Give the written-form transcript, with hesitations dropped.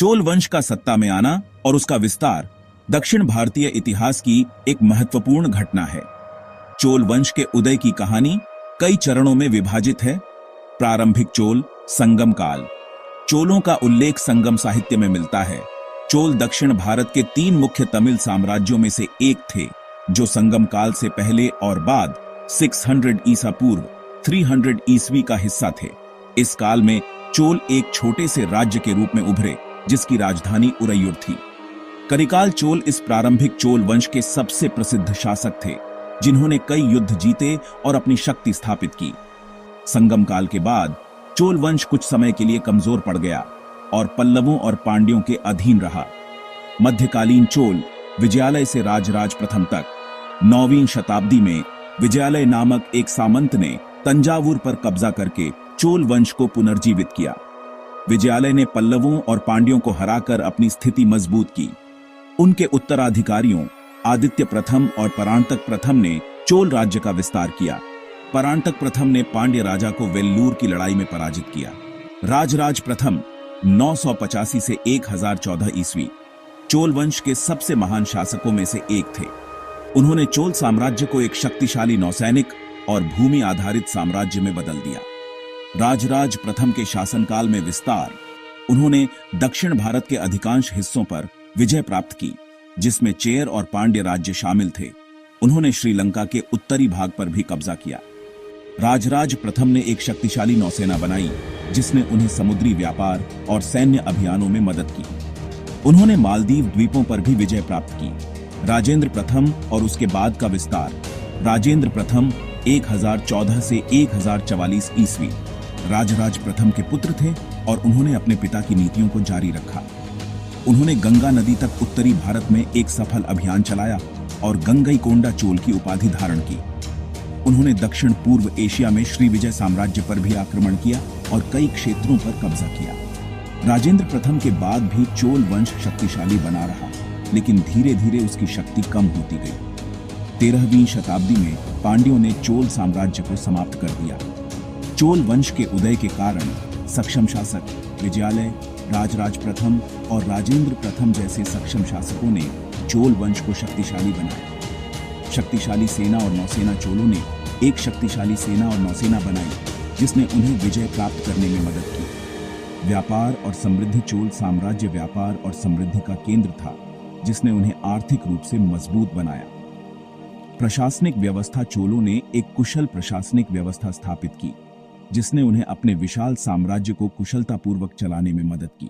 चोल वंश का सत्ता में आना और उसका विस्तार दक्षिण भारतीय इतिहास की एक महत्वपूर्ण घटना है। चोल वंश के उदय की कहानी कई चरणों में विभाजित है। प्रारंभिक चोल, संगम काल। चोलों का उल्लेख संगम साहित्य में मिलता है। चोल दक्षिण भारत के 3 मुख्य तमिल साम्राज्यों में से एक थे, जो संगम काल से पहले और बाद 600 ईसा पूर्व 300 ईस्वी का हिस्सा थे। इस काल में चोल एक छोटे से राज्य के रूप में उभरे, जिसकी राजधानी उरैयूर थी। करिकाल चोल इस प्रारंभिक चोल वंश के सबसे प्रसिद्ध शासक थे, जिन्होंने कई युद्ध जीते और अपनी शक्ति स्थापित की। संगम काल के बाद चोल वंश कुछ समय के लिए कमजोर पड़ गया और पल्लवों और पांड्यों के अधीन रहा। मध्यकालीन चोल विजयालय से राजराज प्रथम तक 9वीं शताब्दी में विजयालय नामक एक सामंत ने तंजावुर पर कब्जा करके चोल वंश को पुनर्जीवित किया। विजयालय ने पल्लवों और पांड्यों को हराकर अपनी स्थिति मजबूत की। उनके उत्तराधिकारियों आदित्य प्रथम और परांतक प्रथम ने चोल राज्य का विस्तार किया। परांतक प्रथम ने पांड्य राजा को वेल्लूर की लड़ाई में पराजित किया। राजराज प्रथम 985 से 1014 ईस्वी चोल वंश के सबसे महान शासकों में से एक थे। उन्होंने चोल साम्राज्य को एक शक्तिशाली नौसैनिक और भूमि आधारित साम्राज्य में बदल दिया। राजराज प्रथम के शासनकाल में विस्तार। उन्होंने दक्षिण भारत के अधिकांश हिस्सों पर विजय प्राप्त की, जिसमें चेर और पांड्य राज्य शामिल थे। उन्होंने श्रीलंका के उत्तरी भाग पर भी कब्जा किया। राजराज प्रथम ने एक शक्तिशाली नौसेना बनाई, जिसने उन्हें समुद्री व्यापार और सैन्य अभियानों में मदद की। उन्होंने मालदीव द्वीपों पर भी विजय प्राप्त की। राजेंद्र प्रथम और उसके बाद का विस्तार। राजेंद्र प्रथम 1014 से 1044 ईस्वी राजराज प्रथम के पुत्र थे और उन्होंने अपने पिता की नीतियों को जारी रखा। उन्होंने गंगा नदी तक उत्तरी भारत में एक सफल अभियान चलाया और गंगईकोंडा चोल की उपाधि धारण की। उन्होंने दक्षिण पूर्व एशिया में श्रीविजय साम्राज्य पर भी आक्रमण किया और कई क्षेत्रों पर कब्जा किया। राजेंद्र प्रथम के बाद भी चोल वंश शक्तिशाली बना रहा, लेकिन धीरे धीरे उसकी शक्ति कम होती गई। 13वीं शताब्दी में पांड्यों ने चोल साम्राज्य को समाप्त कर दिया। चोल वंश के उदय के कारण सक्षम शासक विजयालय, राजराज प्रथम और राजेंद्र प्रथम जैसे सक्षम शासकों ने चोल वंश को शक्तिशाली बनाया। शक्तिशाली सेना और नौसेना। चोलों ने एक शक्तिशाली सेना और नौसेना बनाई, जिसने उन्हें विजय प्राप्त करने में मदद की। व्यापार और समृद्धि। चोल साम्राज्य व्यापार और समृद्धि का केंद्र था, जिसने उन्हें आर्थिक रूप से मजबूत बनाया। प्रशासनिक व्यवस्था। चोलों ने एक कुशल प्रशासनिक व्यवस्था स्थापित की, जिसने उन्हें अपने विशाल साम्राज्य को कुशलतापूर्वक चलाने में मदद की।